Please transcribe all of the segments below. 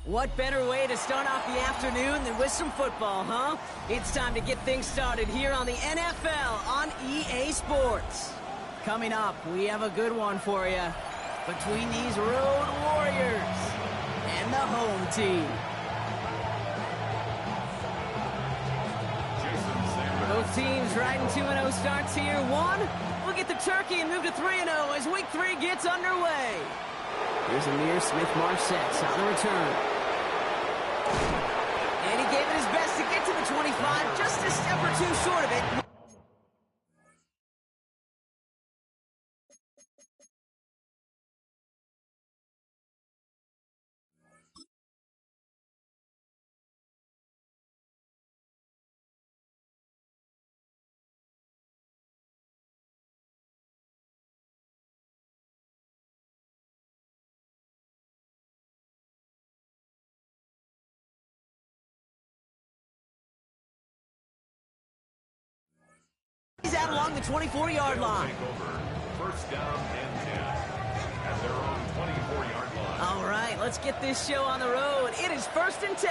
What better way to start off the afternoon than with some football, huh? It's time to get things started here on the NFL on EA Sports. Coming up, we have a good one for you between these Road Warriors and the home team. Both teams riding 2-0 starts here. One, we'll get the turkey and move to 3-0 as Week 3 gets underway. Here's Amir Smith-Marset on the return. And he gave it his best to get to the 25, just a step or two short of it. He's out along the 24-yard line. First down and 10 at their own 24-yard line. All right, let's get this show on the road. It is 1st and 10.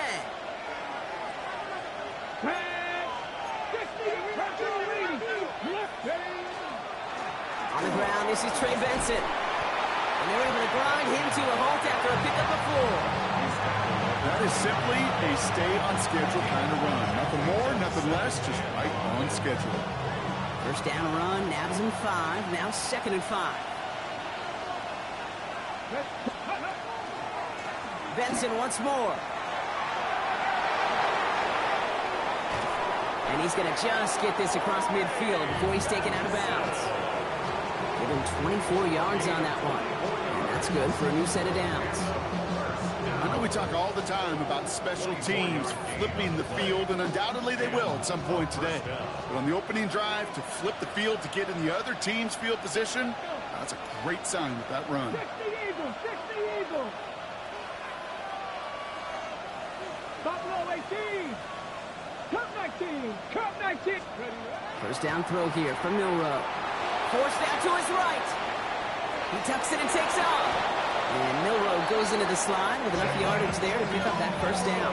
On the ground, this is Trey Benson. And they're able to grind him to a halt after a pickup of 4. That is simply a stay-on-schedule kind of run. Nothing more, nothing less, just right on schedule. First down run, nabs him 5, now 2nd and 5. Benson once more. And he's going to just get this across midfield before he's taken out of bounds. Give him 24 yards on that one. And that's good for a new set of downs. I know we talk all the time about special teams flipping the field, and undoubtedly they will at some point today. But on the opening drive, to flip the field to get in the other team's field position, that's a great sign with that run. 60 Eagles. Buffalo 18. Cup 19. First down throw here from Milroe. Forced out to his right. He tucks it and takes off. And Milroe goes into the slide with enough yardage there to pick up that first down.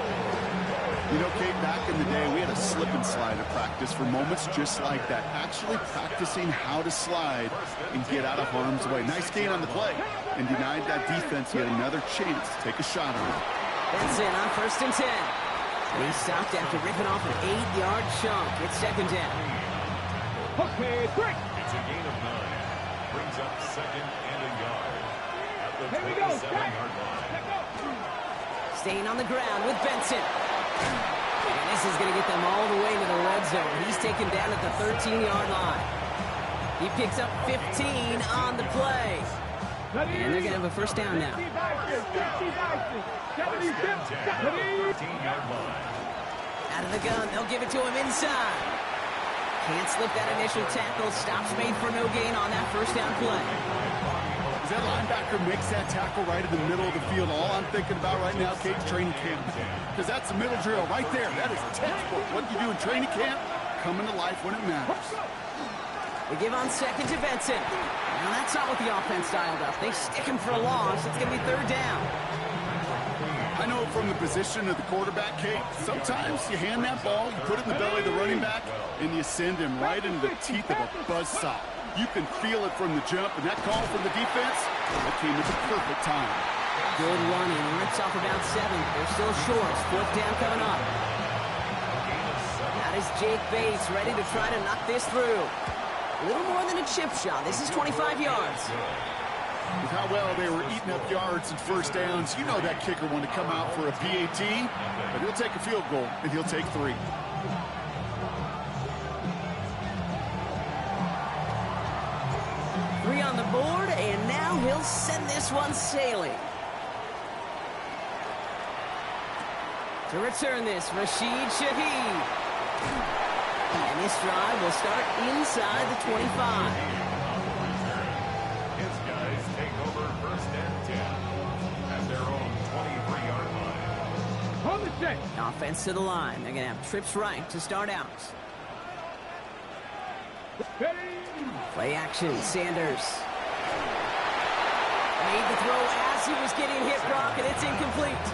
You know, Kate, back in the day, we had a slip and slide at practice for moments just like that. Actually practicing how to slide and get out of harm's way. Nice gain on the play, and denied that defense yet another chance to take a shot on it. Benson on 1st and 10. And he stopped after ripping off an 8-yard chunk. It's 2nd down. Okay, break. It's a gain of 9. Brings up 2nd and a yard at the Here we go. 27-yard line. Staying on the ground with Benson. And this is going to get them all the way to the red zone. He's taken down at the 13-yard line. He picks up 15 on the play. And they're going to have a first down now. 13-yard line. Out of the gun, they'll give it to him inside. Can't slip that initial tackle. Stops made for no gain on that first down play. As that linebacker makes that tackle right in the middle of the field, all I'm thinking about right now, Kate, training camp. Because that's the middle drill right there. That is textbook. What you do in training camp, coming to life when it matters. They give on 2nd to Benson. Now that's not what the offense dialed up. They stick him for a loss. It's going to be 3rd down. I know from the position of the quarterback, Kate, sometimes you hand that ball, you put it in the belly of the running back, and you send him right into the teeth of a buzzsaw. You can feel it from the jump, and that call from the defense, that came at the perfect time. Good running. Rips off about 7. They're still short. 4th down coming up. That is Jake Bates ready to try to knock this through. A little more than a chip shot. This is 25 yards. With how well they were eating up yards and first downs, you know that kicker wanted to come out for a PAT, but he'll take a field goal, and he'll take 3. On the board, and now he'll send this one sailing. To return this, Rashid Shaheed. And this drive will start inside the 25. His guys take over 1st and 10 at their own 23-yard line. On the check. Offense to the line. They're going to have trips right to start out. Play action, Sanders. Made the throw as he was getting hit, Brock, and it's incomplete.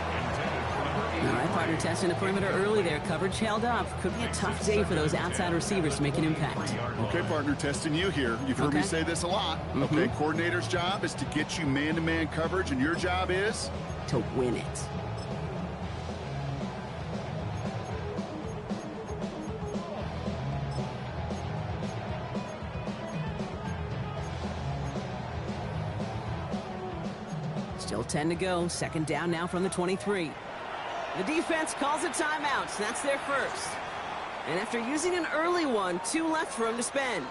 All right, partner, testing the perimeter early there. Coverage held up. Could be a tough day for those outside receivers to make an impact. Okay, partner, testing you here. You've heard me say this a lot. Okay, coordinator's job is to get you man-to-man coverage, and your job is? To win it. Still 10 to go. Second down now from the 23. The defense calls a timeout. So that's their first. And after using an early one, 2 left for him to spend.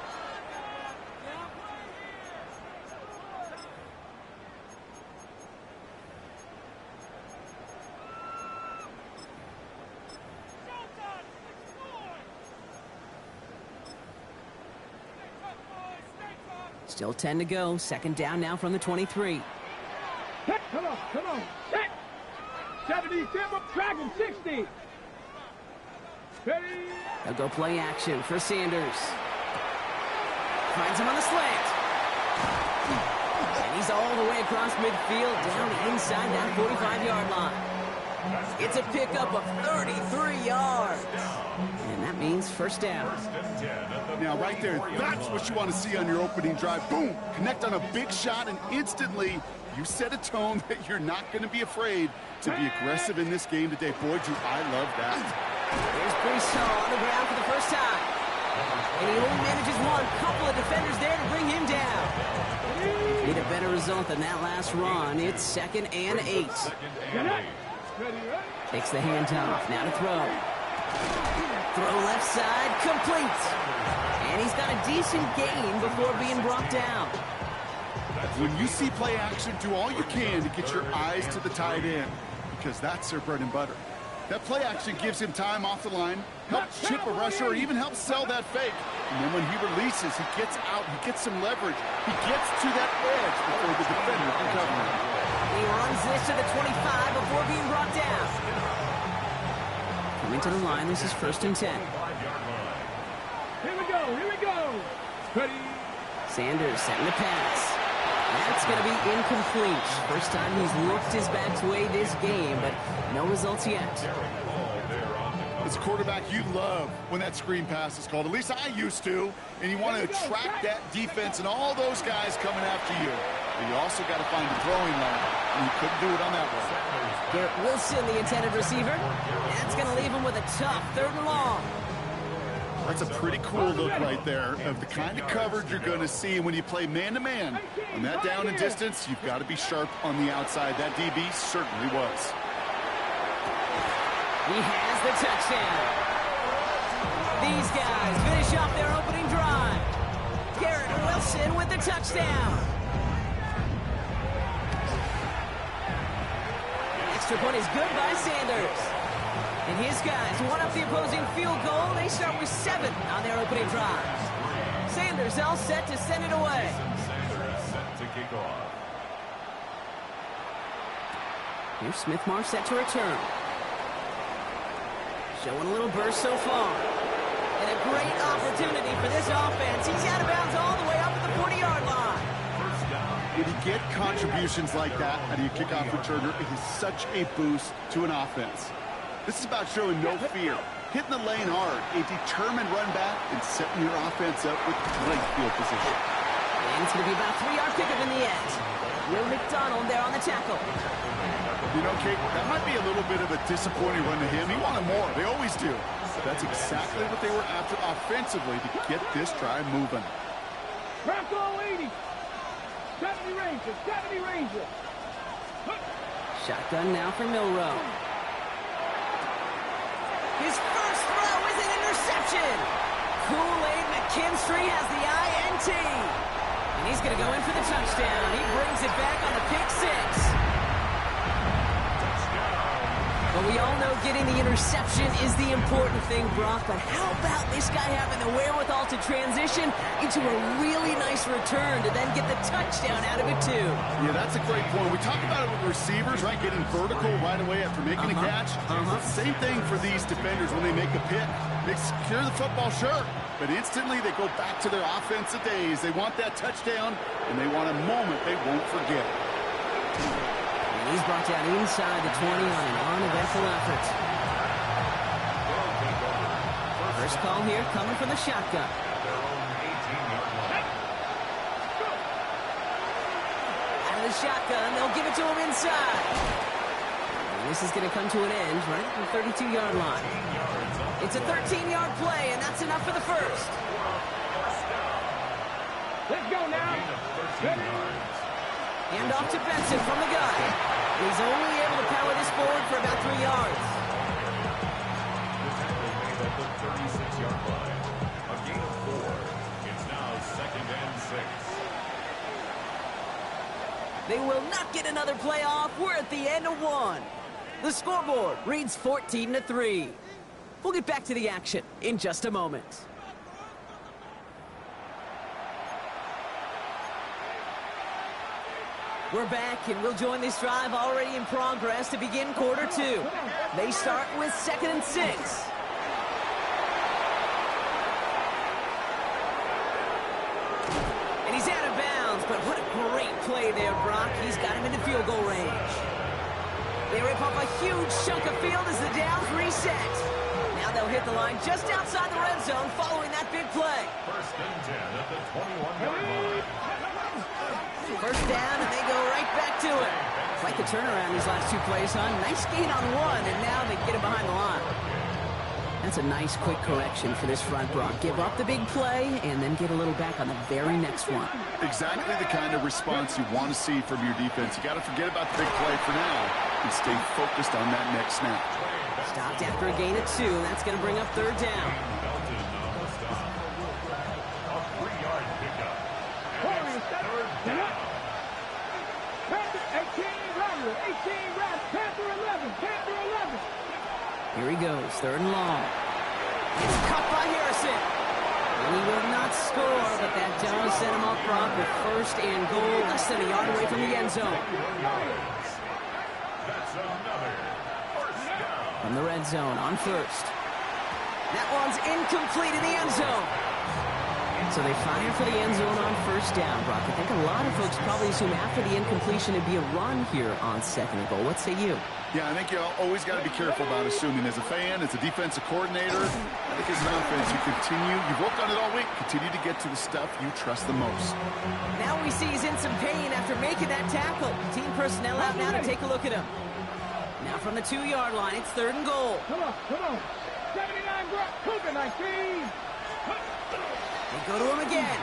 Still 10 to go. Second down now from the 23. Come on, come on. Set. 70, Timber, Dragon, 60. Ready. They'll go play action for Sanders. Finds him on the slant. And he's all the way across midfield, down inside that 45-yard line. It's a pickup of 33 yards. And that means first down. Now, right there, that's what you want to see on your opening drive. Boom! Connect on a big shot, and instantly you set a tone that you're not going to be afraid to be aggressive in this game today. Boy, do I love that. There's Brees on the ground for the first time. And he only manages one. Couple of defenders there to bring him down. Need a better result than that last run. It's 2nd and 8. Takes the handoff. Now to throw. Throw left side. Complete. And he's got a decent gain before being brought down. When you see play action, do all you can to get your eyes to the tight end, because that's their bread and butter. That play action gives him time off the line, helps chip a rusher, or even helps sell that fake. And then when he releases, he gets out, he gets some leverage. He gets to that edge before the defender can cover him. He runs this to the 25 before being brought down. Coming to the line, this is 1st and 10. Here we go, here we go. Ready. Sanders setting the pass. That's going to be incomplete. First time he's looked his best way this game, but no results yet. As a quarterback, you love when that screen pass is called. At least I used to. And you want to attract that defense and all those guys coming after you. But you also got to find the throwing lane. And you couldn't do it on that one. Garrett Wilson, the intended receiver. That's going to leave him with a tough 3rd and long. That's a pretty cool look right there of the kind of coverage you're going to see when you play man-to-man. On that down and distance, you've got to be sharp on the outside. That DB certainly was. He has the touchdown. These guys finish off their opening drive. Garrett Wilson with the touchdown. Extra point is good by Sanders. And his guys one up the opposing field goal. They start with 7 on their opening drive. Sanders all set to send it away. Sanders set to kick off. Here's Smith-Mar set to return. Showing a little burst so far. And a great opportunity for this offense. He's out of bounds all the way up at the 40-yard line. When you get contributions like that out of your kickoff returner, it is such a boost to an offense. This is about showing no fear, hitting the lane hard, a determined run back, and setting your offense up with great field position. And it's going to be about a 3-yard pickup in the end. Will McDonald there on the tackle. You know, Kate, that might be a little bit of a disappointing run to him. He wanted more. They always do. But that's exactly what they were after offensively to get this drive moving. Bronco 80. 70 Ranger, 70 Ranger. Shotgun now for Milroe. His first throw is an interception. Kool-Aid McKinstry has the INT. And he's going to go in for the touchdown. He brings it back on the pick 6. But we all know getting the interception is the important thing, Brock. But how about this guy having the wherewithal to transition into a really nice return to then get the touchdown out of it, too? Yeah, that's a great point. We talk about it with receivers, right? Getting vertical right away after making a catch. Same thing for these defenders when they make a pick. They secure the football, sure. But instantly they go back to their offensive days. They want that touchdown, and they want a moment they won't forget. And He's brought down inside the 20 on an uneventful effort. First call here coming from the shotgun. Out of the shotgun, they'll give it to him inside. And this is going to come to an end right at the 32-yard line. It's a 13-yard play, and that's enough for the first. Let's go now. Hand off to Benson from the gun. He's only able to power this forward for about 3 yards. The tackle made at the 36-yard line. A gain of 4. It's now 2nd and 6. They will not get another play off. We're at the end of 1. The scoreboard reads 14-3. We'll get back to the action in just a moment. We're back, and we'll join this drive already in progress to begin quarter 2. They start with 2nd and 6. And he's out of bounds, but what a great play there, Brock. He's got him into field goal range. They rip up a huge chunk of field as the downs reset. Now they'll hit the line just outside the red zone following that big play. 1st and 10 at the 21-yard line. First down, and they go right back to it. Quite the turnaround these last 2 plays, huh? Nice gain on 1, and now they get it behind the line. That's a nice quick correction for this front, Brock. Give up the big play, and then get a little back on the very next one. Exactly the kind of response you want to see from your defense. You got to forget about the big play for now and stay focused on that next snap. Stopped after a gain of 2, and that's going to bring up 3rd down. Belton on the stop. A 3-yard pickup. And it's 3rd down. Panther 18, Rattler, 18, Rattler, Panther 11, Panther 11. Here he goes, 3rd and long. It's cut by Harrison. And he will not score, but that does set him up, Brock, with 1st and goal, less than a yard away from the end zone. That's another 1st down. From the red zone on 1st. That one's incomplete in the end zone. So they fire for the end zone on 1st down, Brock. I think a lot of folks probably assume after the incompletion it'd be a run here on 2nd and goal. What say you? Yeah, I think you always got to be careful about assuming. As a fan, as a defensive coordinator, I think as an offense, you've worked on it all week, continue to get to the stuff you trust the most. Now we see he's in some pain after making that tackle. Team personnel out now to take a look at him. Now from the 2-yard line, it's 3rd and goal. Come on. 79, Brock, Cougar 19. They go to him again.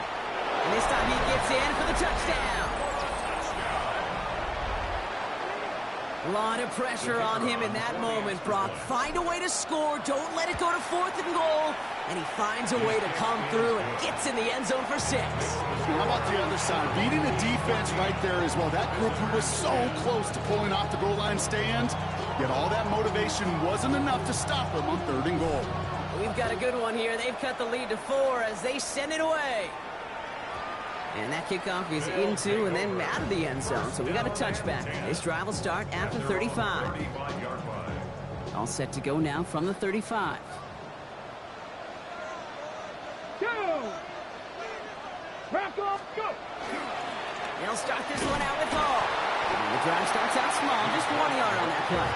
And this time he gets in for the touchdown. A lot of pressure on him in that moment, Brock. Find a way to score. Don't let it go to 4th and goal. And he finds a way to come through and gets in the end zone for 6. How about the other side? Beating the defense right there as well. That group who was so close to pulling off the goal line stand, yet all that motivation wasn't enough to stop them on 3rd and goal. We've got a good one here. They've cut the lead to 4 as they send it away. And that kickoff is into and then out of the end zone. So we got a touchback. This drive will start after 35. 35-yard line. All set to go now from the 35. Go. Back up, go. They'll start this one out with Hall. And the drive starts out small, just 1 yard on that play.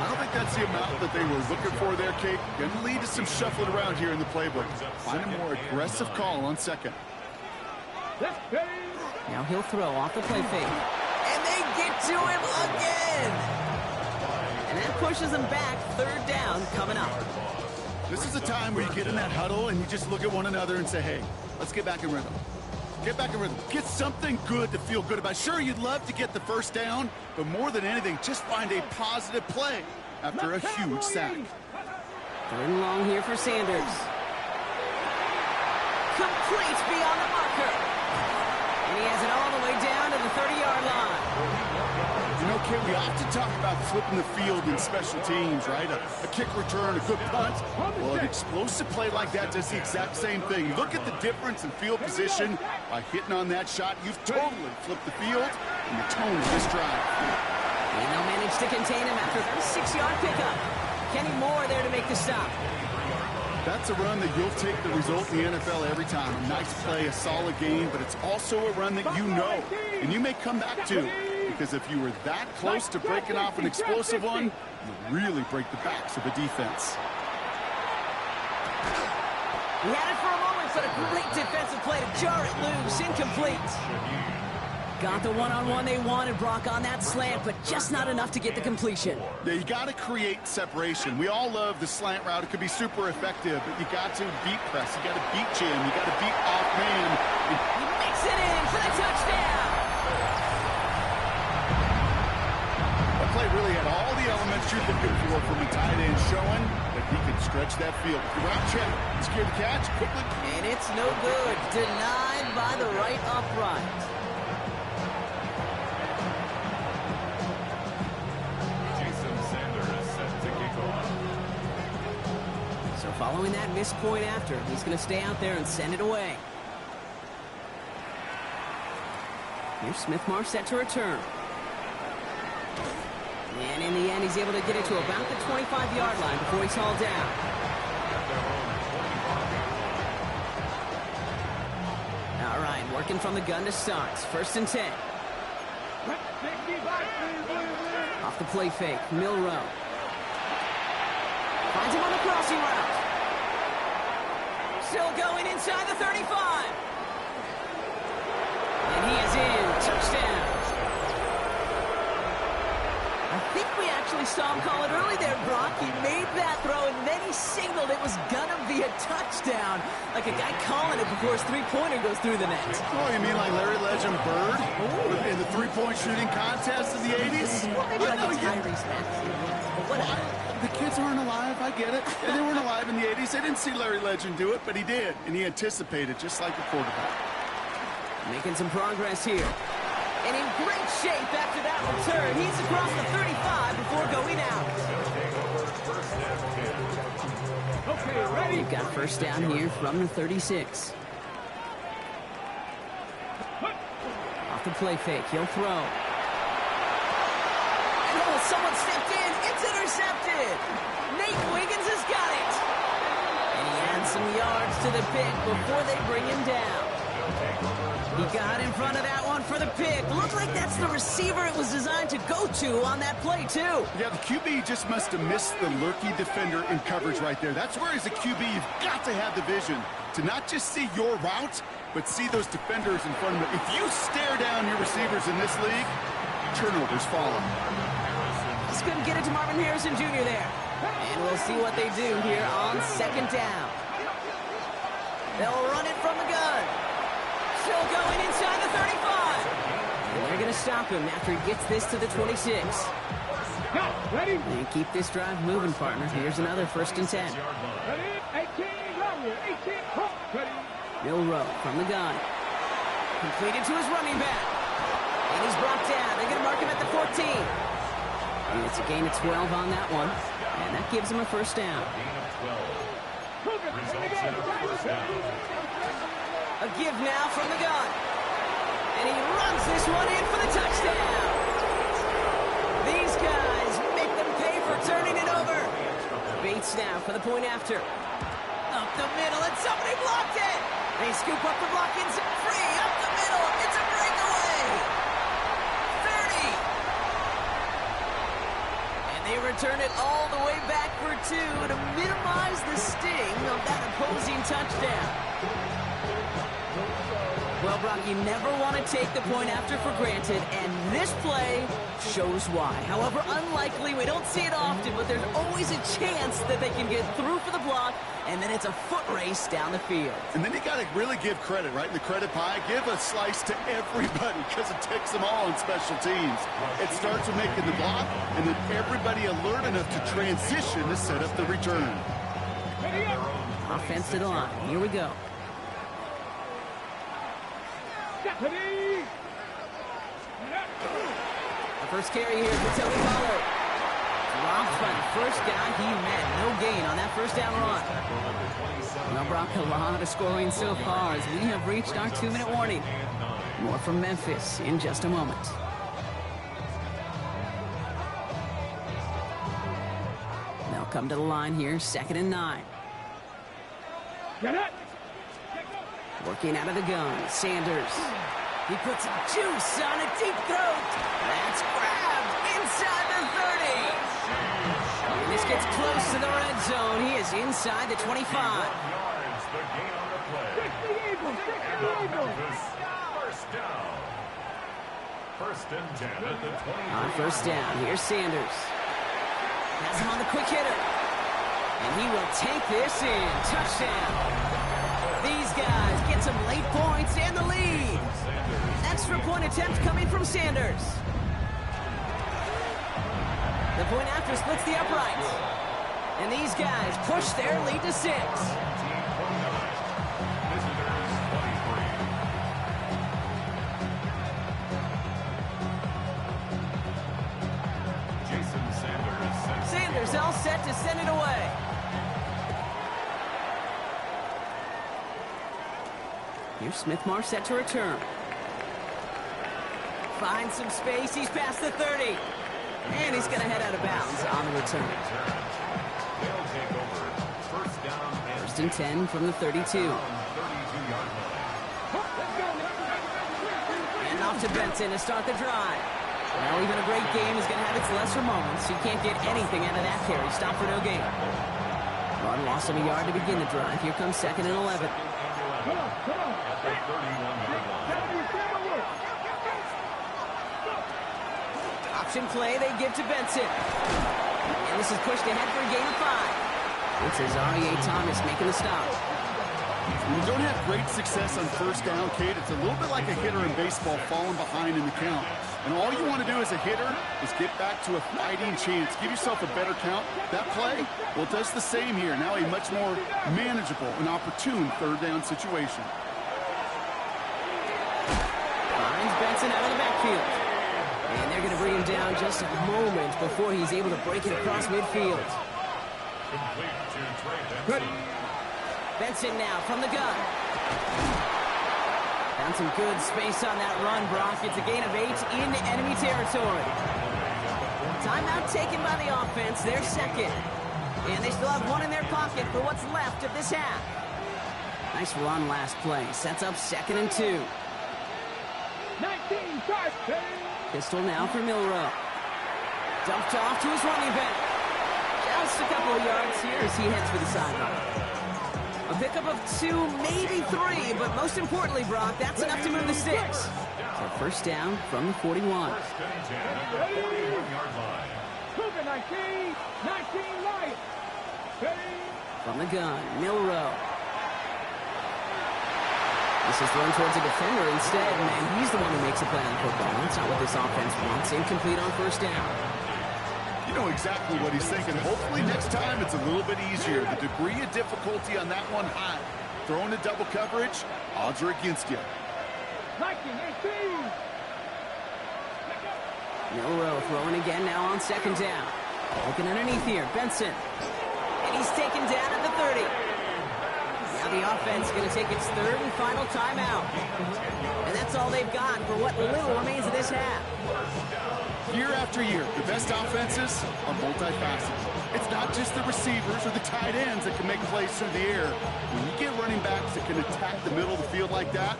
I don't think that's the amount that they were looking for there, Kate. Going to lead to some shuffling around here in the playbook. Find a more aggressive call on 2nd. Now he'll throw off the play fake. And they get to him again. And that pushes them back. 3rd down coming up. This is a time where you get in that huddle and you just look at one another and say, hey, let's get back in rhythm. Get back in rhythm. Get something good to feel good about. Sure, you'd love to get the 1st down, but more than anything, just find a positive play after a huge sack. 3rd and long here for Sanders. Complete beyond the marker. And he has it all the way down to the 30-yard line. You know, Kate, we often talk about flipping the field in special teams, right? A kick return, a good punt. Well, an explosive play like that does the exact same thing. You look at the difference in field position by hitting on that shot. You've totally flipped the field and the tone of this drive. And they'll manage to contain him after a 6-yard pickup. Kenny Moore there to make the stop. That's a run that you'll take the result in the NFL every time. A nice play, a solid game, but it's also a run that you know and you may come back to because if you were that close to breaking off an explosive one, you really break the backs of a defense. He had it for a moment, but a great defensive play to jar it loose. Incomplete. Got the one-on-one they wanted, Brock, on that slant, but just not enough to get the completion. Yeah, you got to create separation. We all love the slant route. It could be super effective, but you got to beat press. You got to beat jam. You got to beat off man. He makes it in for the touchdown. That play really had all the elements you're looking for from a tight end, showing that he can stretch that field. The route check, secure the catch quickly. And it's no good. Denied by the right upright. Following that missed point after, he's going to stay out there and send it away. Here's Smith-Marsh set to return. And in the end, he's able to get it to about the 25-yard line before he's hauled down. All right, working from the gun to start. 1st and 10. Off the play fake, Milroe. Finds him on the crossing route. Still going inside the 35. And he is in. Touchdown. I think we actually saw him call it early there, Brock. He made that throw, and then he signaled it was going to be a touchdown. Like a guy calling it before his three-pointer goes through the net. Oh, you mean like Larry Legend Bird in the three-point shooting contest in the 80s? Well, maybe like a Tyrese Maxey. The kids weren't alive, I get it. And they weren't alive in the 80s. They didn't see Larry Legend do it, but he did. And he anticipated, just like a quarterback. Making some progress here. And in great shape after that return. He's across the 35 before going out. Okay, ready? We've got 1st down here from the 36. Off the play fake, he'll throw. Oh, someone stepped in. It's intercepted. Nate Wiggins has got it. And he adds some yards to the pick before they bring him down. He got in front of that one for the pick. Looks like that's the receiver it was designed to go to on that play, too. Yeah, the QB just must have missed the lurky defender in coverage right there. That's where, as a QB, you've got to have the vision to not just see your route, but see those defenders in front of you. If you stare down your receivers in this league, turnovers follow. Just couldn't get it to Marvin Harrison Jr. there. And we'll see what they do here on 2nd down. They'll run it from the gun. Still going inside the 35. And they're going to stop him after he gets this to the 26. Ready? And keep this drive moving, partner. Here's another 1st and 10. Ready? 18, Romeo. 18, ready? Milroe from the gun. Completed to his running back. And he's brought down. They're going to mark him at the 14. And it's a gain of 12 on that one. And that gives him a 1st down. A give now from the gun. And he runs this one in for the touchdown. These guys make them pay for turning it over. Bates now for the point after. Up the middle, and somebody blocked it. They scoop up the block inside. Free, up the middle. It's a breakaway. 30. And they return it all the way back for 2 to minimize the sting of that opposing touchdown. Well, Brock, you never want to take the point after for granted, and this play shows why. However unlikely, we don't see it often, but there's always a chance that they can get through for the block, and then it's a foot race down the field. And then you got to really give credit, right? In the credit pie, give a slice to everybody because it takes them all in special teams. It starts with making the block, and then everybody alert enough to transition to set up the return. Offense to the line. Here we go. Ready? The first carry here for Tony Pollard. Dropped by the first guy he met. No gain on that 1st down run. Well, Brock, a lot of scoring so far as we have reached our 2-minute warning. More from Memphis in just a moment. They'll come to the line here, 2nd and 9. Get it. Working out of the gun, Sanders. He puts some juice on a deep throat. That's grabbed inside the 30. And this gets close to the red zone. He is inside the 25. Yards, the gain on the play. 60 Eagles, 60 Eagles. First down. First and 10 at the 20. On first down, here's Sanders. Has him on the quick hitter. And he will take this in. Touchdown. These guys get some late points and the lead. Extra point attempt coming from Sanders. The point after splits the uprights. And these guys push their lead to 6. Sanders all set to send it away. Here's Smith-Mar set to return. Finds some space. He's past the 30. And he's going to head out of bounds on the return. They'll take over. First down and First and 10 from the 32. 32-yard line. And off to Benson to start the drive. Well, even a great game is going to have its lesser moments. You can't get anything out of that carry. Stop for no gain. Run lost him a yard to begin the drive. Here comes second and 11. Come on, come on. At the 31-yard line. Option play they give to Benson. And this is pushed ahead for a gain of 5. It's Azareye'h Thomas making the stop. When you don't have great success on first down, Kate, it's a little bit like a hitter in baseball falling behind in the count. And all you want to do as a hitter is get back to a fighting chance. Give yourself a better count. That play, well, it does the same here. Now a much more manageable and opportune third down situation. Finds Benson out of the backfield. And they're going to bring him down just a moment before he's able to break it across midfield. Complete to Trey Benson. Benson now from the gun. Found some good space on that run, Brock. It's a gain of 8 into enemy territory. Timeout taken by the offense. They're second. And they still have one in their pocket for what's left of this half. Nice run last play. Sets up second and 2. 19 starts. Pistol now for Milroe. Dumped off to his running back. Just a couple of yards here as he heads for the sideline. A pickup of 2, maybe 3, but most importantly, Brock, that's enough to move the sticks. So first down from the 41. First and 10 at the 41-yard line. Cougar 19, 19 right. Ready? From the gun, Milroe. This is thrown towards a defender instead, and he's the one who makes a play on the football. That's not what this offense wants. Incomplete on first down. You know exactly what he's thinking. Hopefully next time it's a little bit easier. The degree of difficulty on that one high. Throwing to double coverage, odds are against you. 19, 18. Milroe throwing again now on second down. Looking underneath here, Benson. And he's taken down at the 30. Now the offense is going to take its third and final timeout. And that's all they've got for what little remains of this half. Year after year, the best offenses are multifaceted. It's not just the receivers or the tight ends that can make plays through the air. When you get running backs that can attack the middle of the field like that,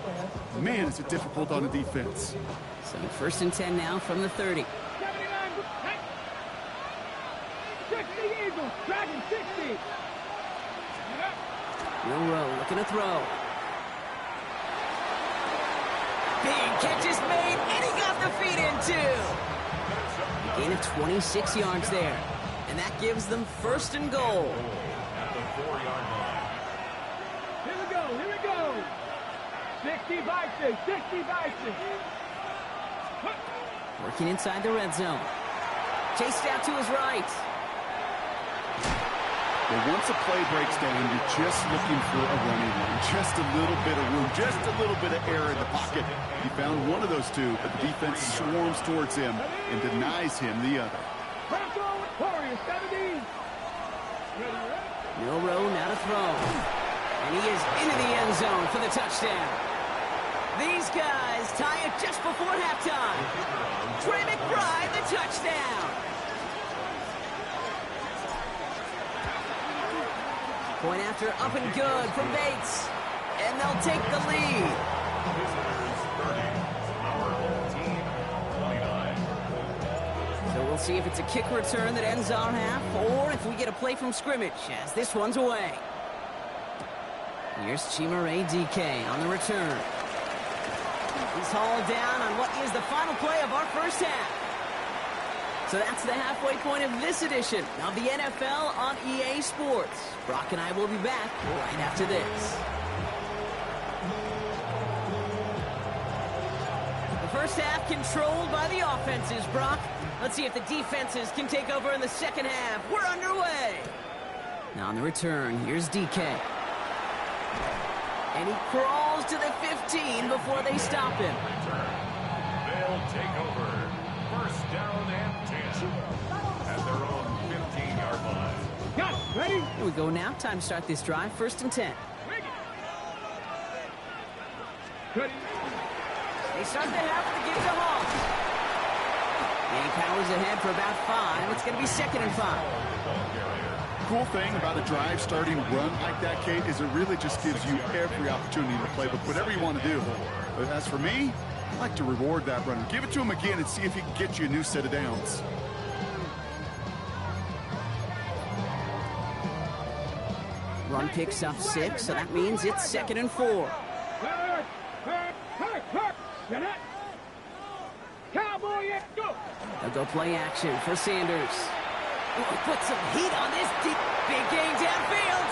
man, is it difficult on the defense. So first and 10 now from the 30. 79, 60 Eagles, Dragon 60. Milroe looking to throw. Big catch is made, and he got the feet in too. Gain of 26 yards there. And that gives them first and goal. At the 4-yard line. Here we go, here we go. 60 Bison, 60 Bison. Working inside the red zone. Chased out to his right. Well, once a play breaks down, you're just looking for a running one. Just a little bit of room, just a little bit of air in the pocket. He found one of those two, but the defense swarms towards him and denies him the other. Bronco Warriors 70. Milroe now to throw. And he is into the end zone for the touchdown. These guys tie it just before halftime. Trey McBride, the touchdown. Point after up and good from Bates. And they'll take the lead. see if it's a kick return that ends our half, or if we get a play from scrimmage, as this one's away. Here's Chimere Dike on the return. He's hauled down on what is the final play of our first half. So that's the halfway point of this edition of the NFL on EA Sports. Brock and I will be back right after this. The first half controlled by the offenses, Brock. Let's see if the defenses can take over in the second half. We're underway. Now on the return, here's DK. And he crawls to the 15 before they stop him. They'll take over. First down and 10 at their own 15-yard line. Got it. Ready? Here we go now. Time to start this drive. First and 10. Ready. They start the half with the give to Hall. And he powers ahead for about 5. It's going to be second and 5. Cool thing about a drive starting run like that, Kate, is it really just gives you every opportunity to play with whatever you want to do. But as for me, I like to reward that runner. Give it to him again and see if he can get you a new set of downs. Run picks up 6, so that means it's second and 4. Get it? Cowboy, let's go. They'll go play action for Sanders. Ooh, put some heat on this deep, big game downfield.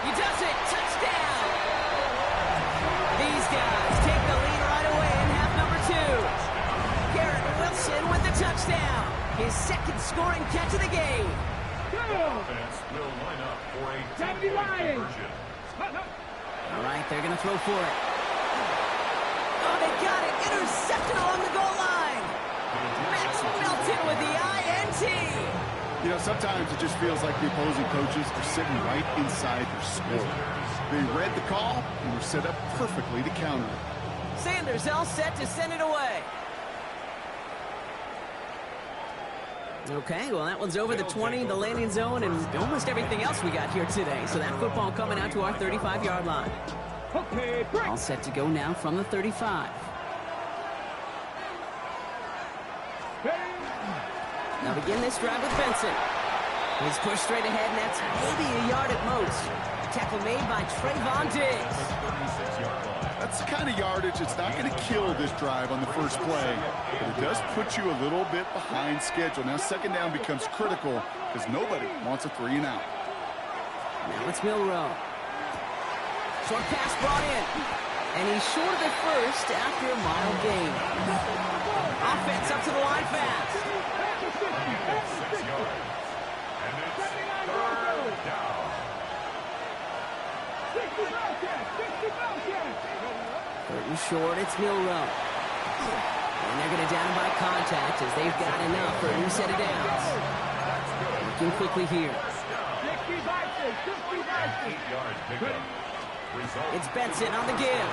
He does it. Touchdown. These guys take the lead right away in half number 2. Garrett Wilson with the touchdown. His second scoring catch of the game. Offense will line up for a 79. conversion. All right, they're going to throw for it. Oh, they got it. Intercepted along the goal line. Max Melton with the INT. You know, sometimes it just feels like the opposing coaches are sitting right inside their score. They read the call and were set up perfectly to counter it. Sanders all set to send it away. Okay, well, that one's over the 20, the landing zone, and almost everything else we got here today. So that football coming out to our 35-yard line. Okay, break. All set to go now from the 35. Now begin this drive with Benson. He's pushed straight ahead, and that's maybe a yard at most. Tackle made by Trayvon Diggs. That's the kind of yardage that's not going to kill this drive on the first play, but it does put you a little bit behind schedule. Now second down becomes critical because nobody wants a 3 and out. Now it's Milroe. Short pass brought in. And he's short of the first after a mile gain. Offense up to the line fast. 6 yards. And it's third down. 3rd and short, it's Milroe. And they're going to down him by contact as they've got enough for a new set of downs. Looking quickly here. 8-yard pickup. It's Benson on the give.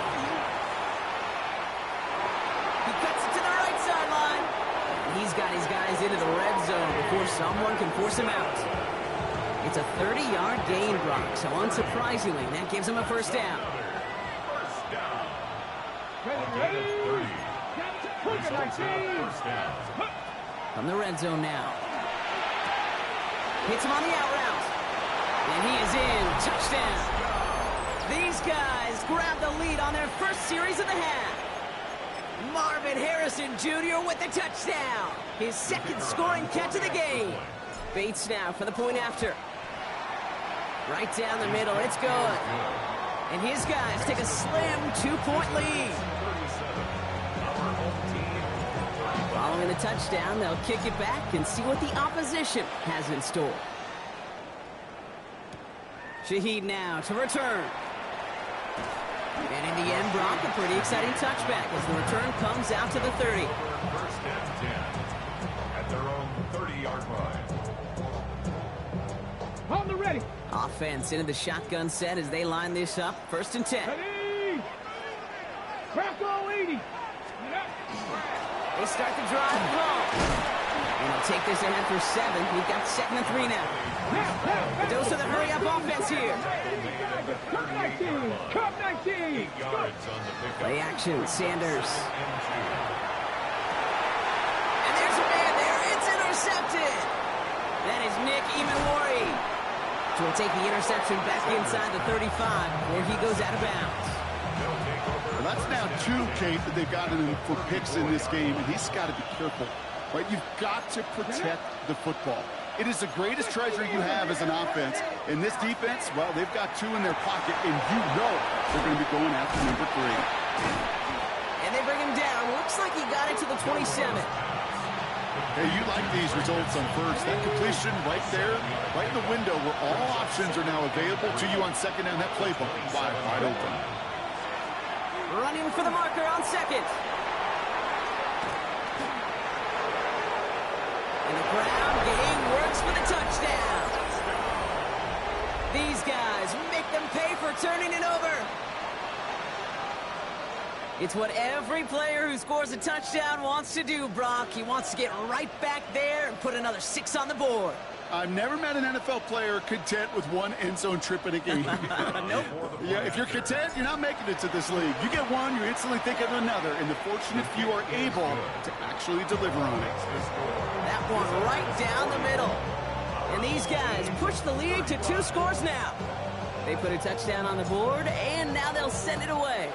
He cuts it to the right sideline. And he's got his guys into the red zone before someone can force him out. It's a 30-yard gain, Brock, so unsurprisingly, that gives him a first down. First down. A gain of 30. Results in a first down. From the red zone now. Hits him on the out route. And he is in. Touchdown. These guys grab the lead on their first series of the half. Marvin Harrison Jr. with the touchdown. His second scoring catch of the game. Bates now for the point after. Right down the middle. It's good. And his guys take a slim 2-point lead. Following the touchdown, they'll kick it back and see what the opposition has in store. Shaheed now to return. And in the end, Brock, a pretty exciting touchback as the return comes out to the 30. First and 10 at their own 30-yard line. On the ready. Offense into the shotgun set as they line this up. 1st and 10. Ready. Crackle 80. They start the drive home. And they'll take this ahead for 7. We've got 2nd and 3 now. A dose of the hurry-up offense here. Come 19. Come 19. Yards on the pickup. Play action, Sanders. intercepted. That is Nick Imanwari. So we'll take the interception back inside the 35 where he goes out of bounds. Well, that's now 2, Kate, that they've gotten him for picks in this game, and he's got to be careful. Right? You've got to protect the football. It is the greatest treasure you have as an offense. And this defense, well, they've got 2 in their pocket, and you know they're going to be going after number 3. And they bring him down. Looks like he got it to the 27. Hey, you like these results on first. That completion right there, right in the window where all options are now available to you on second down. That playbook wide open. Running for the marker on second. And the ground game works for the touchdown. These guys make them pay for turning it over. It's what every player who scores a touchdown wants to do, Brock. He wants to get right back there and put another 6 on the board. I've never met an NFL player content with 1 end zone trip in a game. Nope. Yeah, if you're content, you're not making it to this league. You get one, you instantly think of another, and the fortunate few are able to actually deliver on it. That one right down the middle. And these guys push the lead to 2 scores now. They put a touchdown on the board, and now they'll send it away.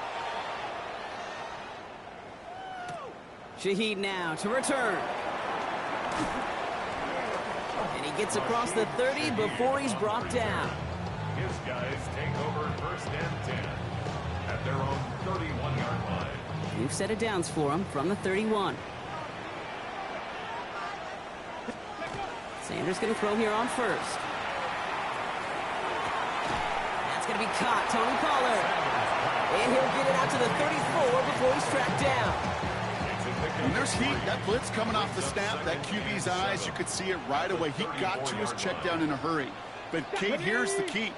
Shaheed now to return. And he gets across the 30 before he's brought down. His guys take over first and 10 at their own 31-yard line. New set of downs for him from the 31. Sanders going to throw here on first. That's going to be caught. Tony Pollard. And he'll get it out to the 34 before he's tracked down. When there's heat, that blitz coming off the snap, that QB's eyes, you could see it right away. He got to his check down in a hurry. But, Kate, here's the key.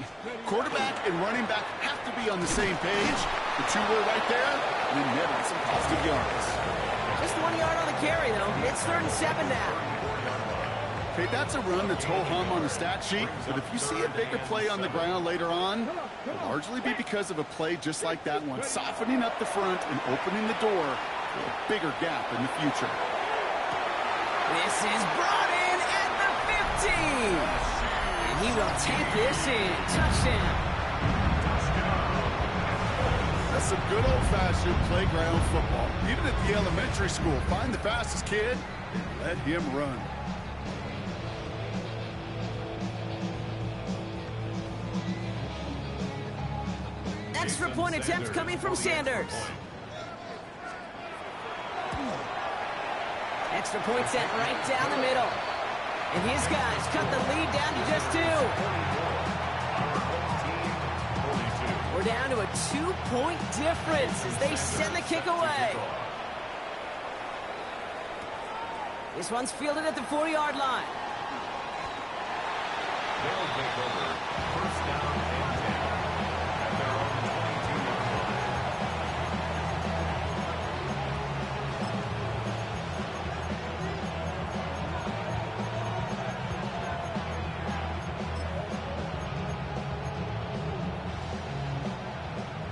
Quarterback and running back have to be on the same page. The 2 were right there, and then netted some positive yards. Just 1 yard on the carry, though. It's 3rd and 7 now. Okay, that's a run that's ho-hum on the stat sheet, but if you see a bigger play on the ground later on, it'll largely be because of a play just like that one, softening up the front and opening the door for a bigger gap in the future. This is brought in at the 15. And he will take this in. Touchdown. That's some good old-fashioned playground football. Even at the elementary school, find the fastest kid and let him run. Extra point attempt coming from Sanders. Extra point set right down the middle. And his guys cut the lead down to just 2. We're down to a 2-point difference as they send the kick away. This one's fielded at the 40-yard line. They'll take over first down and 10 at their own 22-yard line.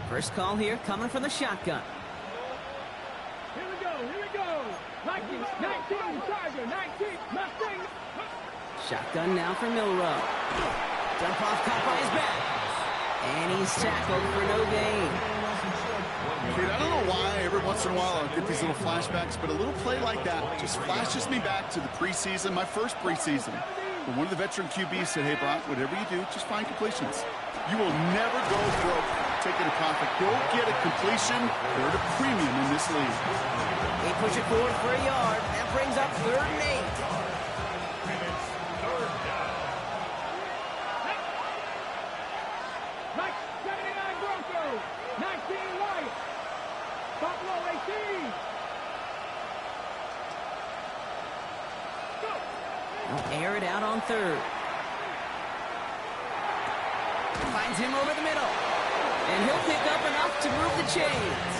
First call here coming from the shotgun. Here we go. 19, Charger, 19, Mustang. Shotgun now for Milrow. Dump off caught by his back. And he's tackled for no gain. Dude, I don't know why every once in a while I'll get these little flashbacks, but a little play like that just flashes me back to the preseason, my first preseason. When one of the veteran QBs said, hey, Brock, whatever you do, just find completions. You will never go broke taking a profit. Go get a completion. They're at a premium in this league. They push it forward for a yard. That brings up 3rd and 8. And it's 3rd down. 79 Broncos, 19 White. Buffalo 18. Go. They'll air it out on 3rd. Finds him over the middle. And he'll pick up enough to move the chains.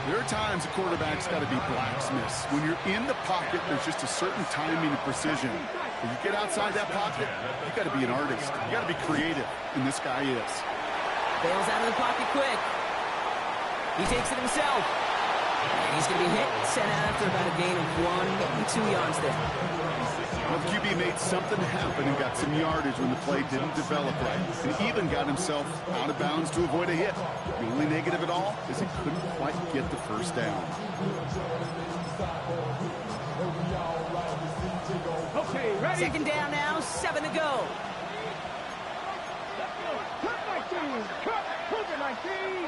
There are times a quarterback's got to be blacksmiths. When you're in the pocket, there's just a certain timing and precision. When you get outside that pocket, you got to be an artist. You got to be creative, and this guy is. Bails out of the pocket quick. He takes it himself. And he's going to be hit, sent out after about a gain of 1, maybe 2 yards there. Well, the QB made something happen and got some yardage when the play didn't develop right. And even got himself out of bounds to avoid a hit. The only negative at all is he couldn't quite get the first down. Okay, ready? Second down now, 7 to go. Cut 19. Cut. Cut 19.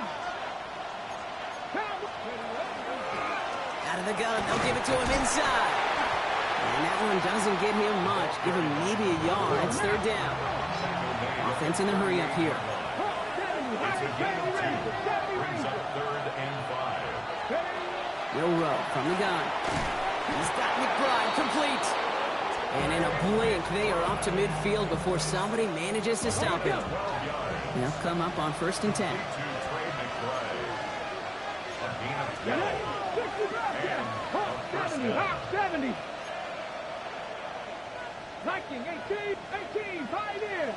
Out of the gun, they'll give it to him inside. And that one doesn't get him much. Give him maybe a yard. It's third down. Offense in a hurry up here. Brings up 3rd and 5. Will Rowe from the gun. He's got McBride complete. And in a blink, they are up to midfield before somebody manages to stop him. They'll come up on 1st and 10. A gain of 70. 19, 18, 5 in.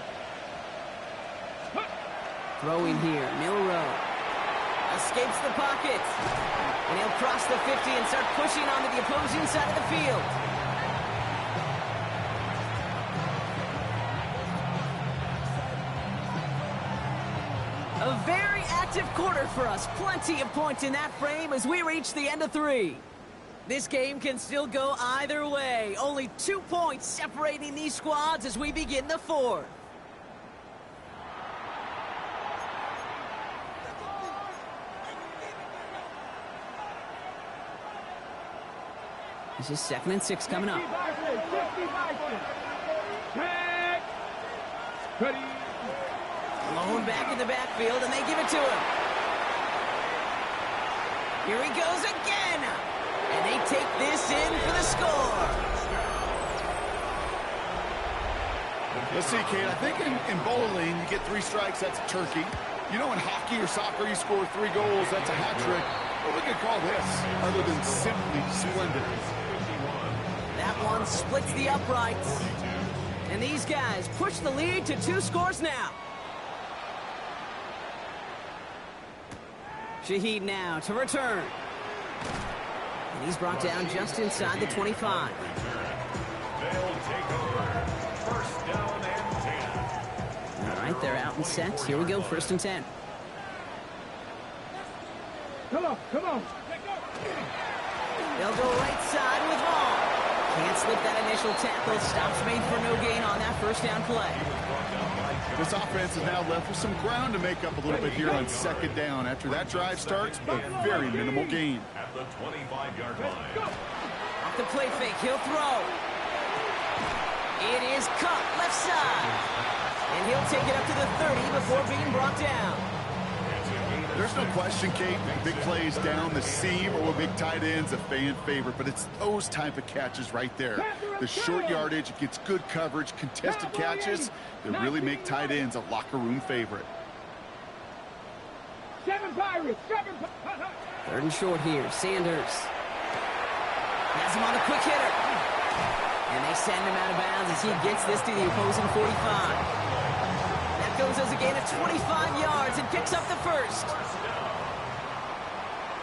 Throwing here, Milroe. Escapes the pocket. And he'll cross the 50 and start pushing onto the opposing side of the field. A very active quarter for us. Plenty of points in that frame as we reach the end of 3. This game can still go either way. Only 2 points separating these squads as we begin the 4th. This is 2nd and 6 coming up. Blown back in the backfield, and they give it to him. Here he goes again. And they take this in for the score. Let's see, Kate. I think in bowling, you get 3 strikes, that's a turkey. You know, in hockey or soccer, you score 3 goals, that's a hat trick. What we could call this, other than simply splendid? That one splits the uprights. And these guys push the lead to 2 scores now. Shaheed now to return. And he's brought down just inside the 25. They'll take over. 1st down and 10. All right, they're out and set. Here we go, 1st and 10. Come on. They'll go right side with Vaughn. Can't slip that initial tackle. Stops made for no gain on that 1st down play. This offense is now left with some ground to make up a little bit here on 2nd down. After that drive starts, a very minimal gain. At the 25-yard line. Off the play fake, he'll throw. It is cut left side. And he'll take it up to the 30 before being brought down. There's no question, Kate, big plays down the seam or with big tight ends, a fan favorite, but it's those type of catches right there. The short yardage, it gets good coverage, contested catches that really make tight ends a locker room favorite. 7 Pirates. 3rd and short here, Sanders. Has him on a quick hitter. And they send him out of bounds as he gets this to the opposing 45. That goes as a gain of 25 yards and picks up the 1st.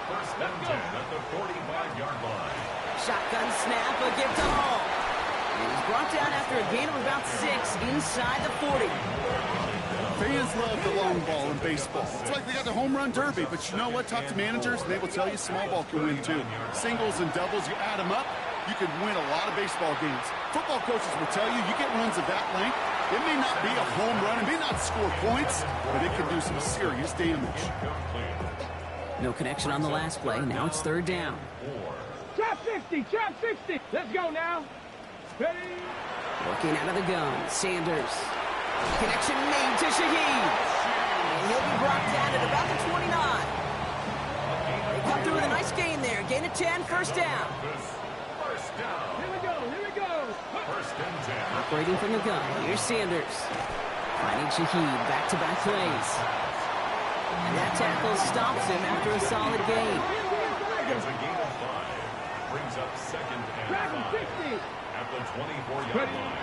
1st and 10 at the 45-yard line. Shotgun snap, a give to Hall. And he's brought down after a gain of about 6 inside the 40. Fans love the long ball in baseball. It's like they got the home run derby, but you know what? Talk to managers, and they will tell you small ball can win too. Singles and doubles, you add them up, you can win a lot of baseball games. Football coaches will tell you, you get runs of that length, it may not be a home run, it may not score points, but it can do some serious damage. No connection on the last play. Now it's 3rd down. Trap 60. Let's go now. Ready? Working out of the gun, Sanders. Connection made to Shaheed. And he'll be brought down at about the 29. They come through with a nice gain there. Gain of 10, 1st down. 1st down. Here we go. 1st and 10. Operating from the gun, here's Sanders. Finding Shaheed, back-to-back plays. And that tackle stops him after a solid gain. It's a gain of 5. Brings up 2nd and 5. At the 24-yard line.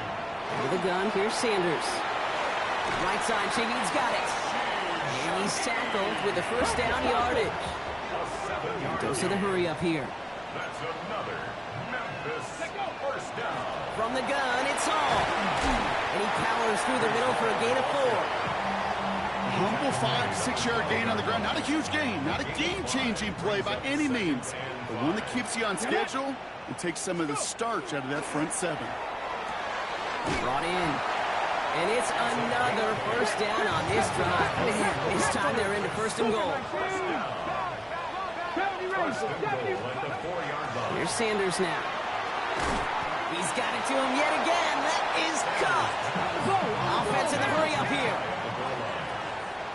With the gun, here's Sanders. Right side, Shaheed's got it. And he's tackled with the 1st down yardage. 7-yard Goes to the hurry up here. That's another Memphis first down. From the gun, it's Hall. And he powers through the middle for a gain of 4. Humble 5-6-yard gain on the ground. Not a huge gain, not a game-changing play by any means, but one that keeps you on schedule and takes some of the starch out of that front 7. Brought in. And it's another first down on this drive. Man, this time they're into first and goal. First and goal at the 4-yard line. Here's Sanders now. He's got it to him yet again. That is caught. Offense in the hurry up here.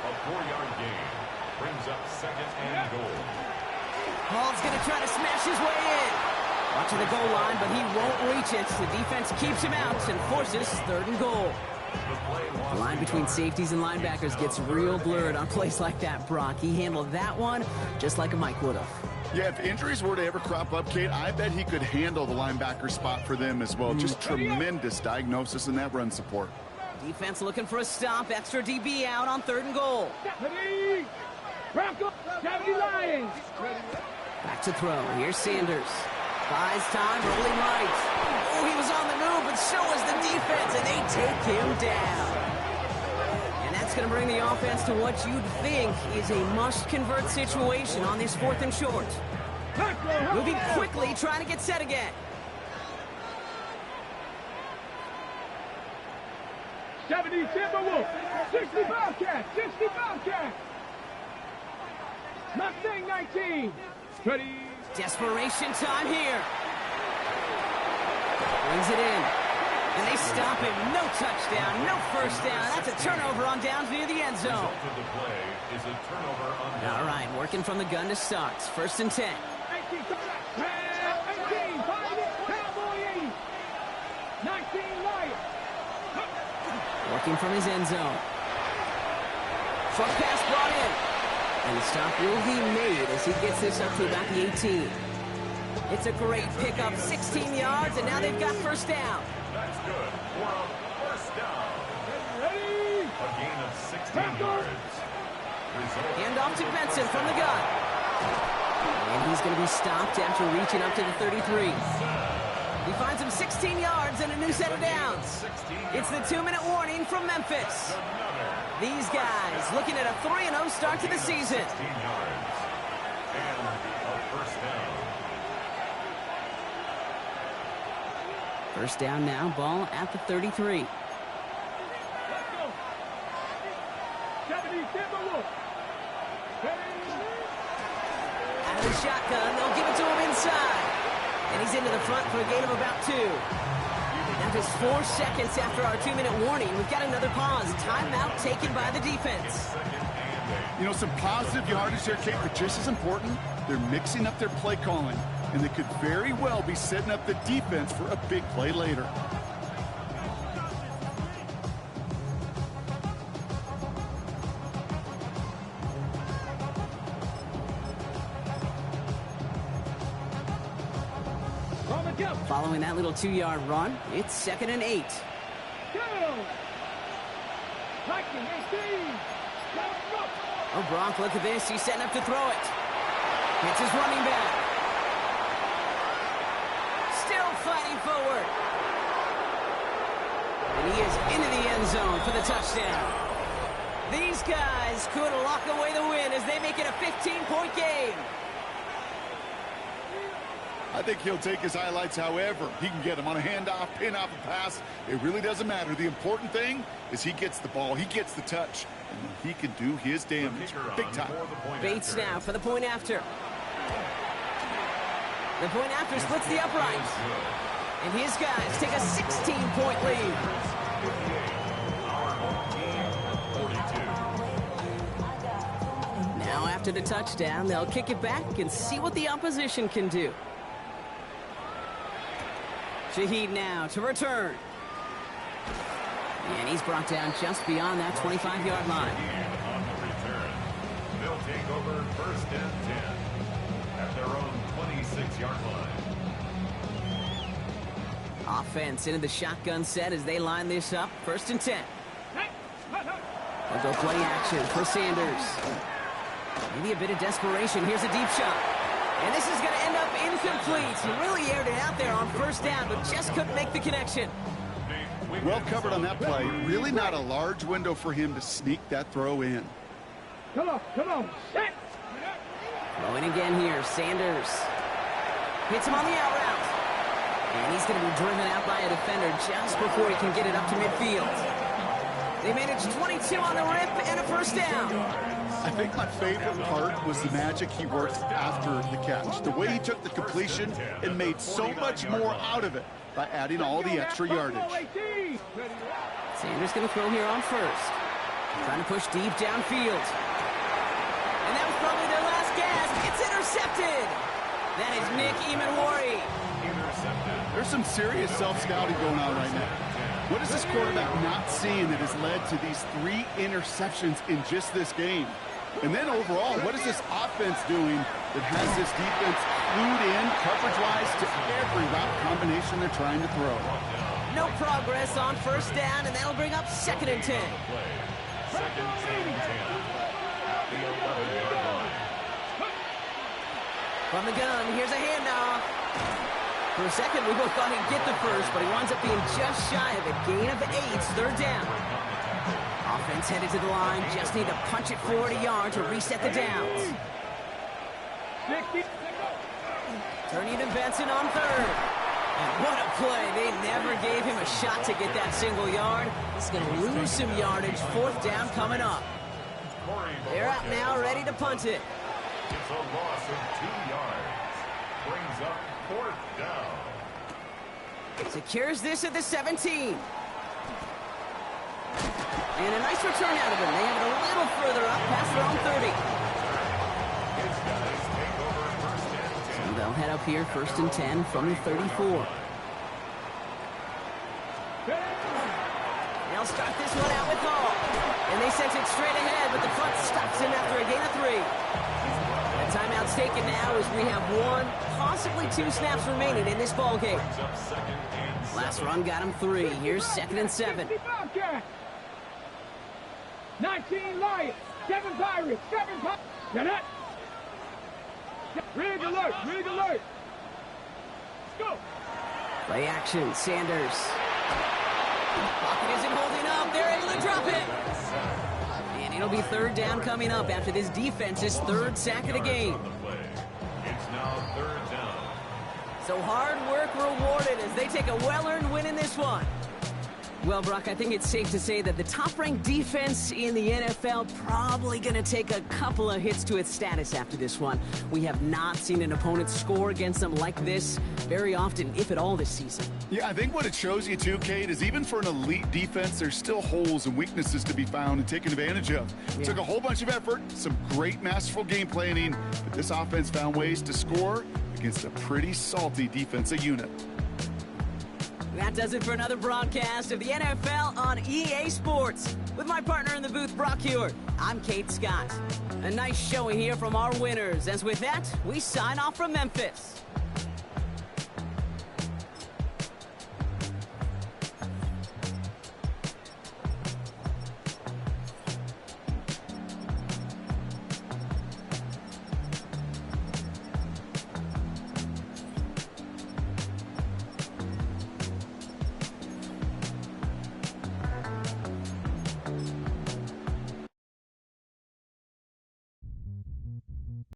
A 4-yard gain brings up second and goal. Hall's going to try to smash his way in. Watching the goal line, but he won't reach it. The defense keeps him out and forces third and goal. The line between safeties and linebackers gets real blurred on plays like that, Brock. He handled that one just like a Mike would have. Yeah, if injuries were to ever crop up, Kate, I bet he could handle the linebacker spot for them as well. Just tremendous diagnosis in that run support. Defense looking for a stop. Extra DB out on third and goal. Back to throw. Here's Sanders. Buys time, rolling right. Oh, he was on the move, but so was the defense, and they take him down. And that's going to bring the offense to what you'd think is a must-convert situation on this 4th and short. Moving quickly, trying to get set again. 70 Timberwolves, 60 Bobcats, 60 Bobcats. Mustang 19. Ready. Desperation time here. Brings it in. And they stop him. No touchdown, no first down. That's a turnover on downs near the end zone. Result of the play is a turnover on downs. All right, working from the gun to start. 1st and 10. 18, 18, Cowboy 80. 19 Lions. Working from his end zone. Short pass brought in. And the stop will be made as he gets this up to about the 18. It's a great pickup, 16 yards, and now they've got first down. That's good for a first down. Ready. A gain of 16 yards. Hand off to Benson from the gun. And he's going to be stopped after reaching up to the 33. He finds him 16 yards and a new set of downs. It's the 2-minute warning from Memphis. These guys looking at a 3-0 start to the season. 16 yards and a first down. First down now, ball at the 33. Let's go. 70 Timberwolves. Out of the shotgun, they'll give it to him inside. And he's into the front for a gain of about 2. Now just 4 seconds after our 2-minute warning, we've got another pause. Timeout taken by the defense. You know, some positive yardage there, Kate, but just as important, they're mixing up their play calling, and they could very well be setting up the defense for a big play later. Following that little 2-yard run, it's 2nd and 8. Go. Lightning 18. Oh, Brock, look at this. He's setting up to throw it. It's his running back. Still fighting forward. And he is into the end zone for the touchdown. These guys could lock away the win as they make it a 15-point game. I think he'll take his highlights however he can get them on a handoff, pin off a pass. It really doesn't matter. The important thing is he gets the ball, he gets the touch, and he can do his damage big time. Bates now for the point after. The point after splits the uprights. And his guys take a 16-point lead. Now after the touchdown, they'll kick it back and see what the opposition can do. Shaheed now to return. And he's brought down just beyond that 25-yard line. On the return, they'll take over 1st and 10 at their own 26-yard line. Offense into the shotgun set as they line this up. 1st and 10. They'll go play action for Sanders. Maybe a bit of desperation. Here's a deep shot. And this is going to end up incomplete. He really aired it out there on first down, but just couldn't make the connection. Well covered on that play. Really not a large window for him to sneak that throw in. Come on, set. Throwing again here, Sanders. Hits him on the out route. And he's going to be driven out by a defender just before he can get it up to midfield. They managed 22 on the rip and a first down. I think my favorite part was the magic he worked after the catch. The way he took the completion and made so much more out of it by adding all the extra yardage. Sanders going to throw here on first. Trying to push deep downfield. And that was probably their last gasp. It's intercepted. That is Nick Emanwari. There's some serious self-scouting going on right now. What is this quarterback not seeing that has led to these 3 interceptions in just this game? And then overall, what is this offense doing that has this defense glued in coverage-wise to every route combination they're trying to throw? No progress on first down, and that'll bring up 2nd and 10. Second and 10. The 11-yard line. From the gun, here's a handoff. For a second, we both thought he'd get the first, but he winds up being just shy of a gain of 8, 3rd down. Offense headed to the line, just need to punch it forward a yard to reset the downs. Turning to Benson on 3rd. And what a play. They never gave him a shot to get that single yard. He's going to lose some yardage. 4th down coming up. They're out now, ready to punt it. It's a loss of 2 yards. Brings up 4th down. Secures this at the 17. And a nice return out of him. They have it a little further up past their own 30. His guys take over 1st and 10. So they'll head up here 1st and 10 from the 34. They'll start this one out with Hall. And they sent it straight ahead, but the front stops him after a gain of 3. The timeout's taken now as we have 1, possibly 2 snaps remaining in this ball game. Brings up 2nd and 7. Last run got him 3. Here's 2nd and 7. 19 Lions, 7 Pirates, 7 Pirates. Get it? Rig alert, rig alert. Let's go. Play action, Sanders. Pocket isn't holding up. They're able to drop it. And it'll be 3rd down coming up after this defense's 3rd sack of the game. It's now 3rd down. So hard work rewarded as they take a well-earned win in this one. Well, Brock, I think it's safe to say that the top-ranked defense in the NFL probably going to take a couple of hits to its status after this one. We have not seen an opponent score against them like this very often, if at all, this season. Yeah, I think what it shows you too, Kate, is even for an elite defense, there's still holes and weaknesses to be found and taken advantage of. Yeah. Took a whole bunch of effort, some great masterful game planning, but this offense found ways to score against a pretty salty defensive unit. That does it for another broadcast of the NFL on EA Sports. With my partner in the booth, Brock Huard, I'm Kate Scott. A nice showing here from our winners, as with that, we sign off from Memphis.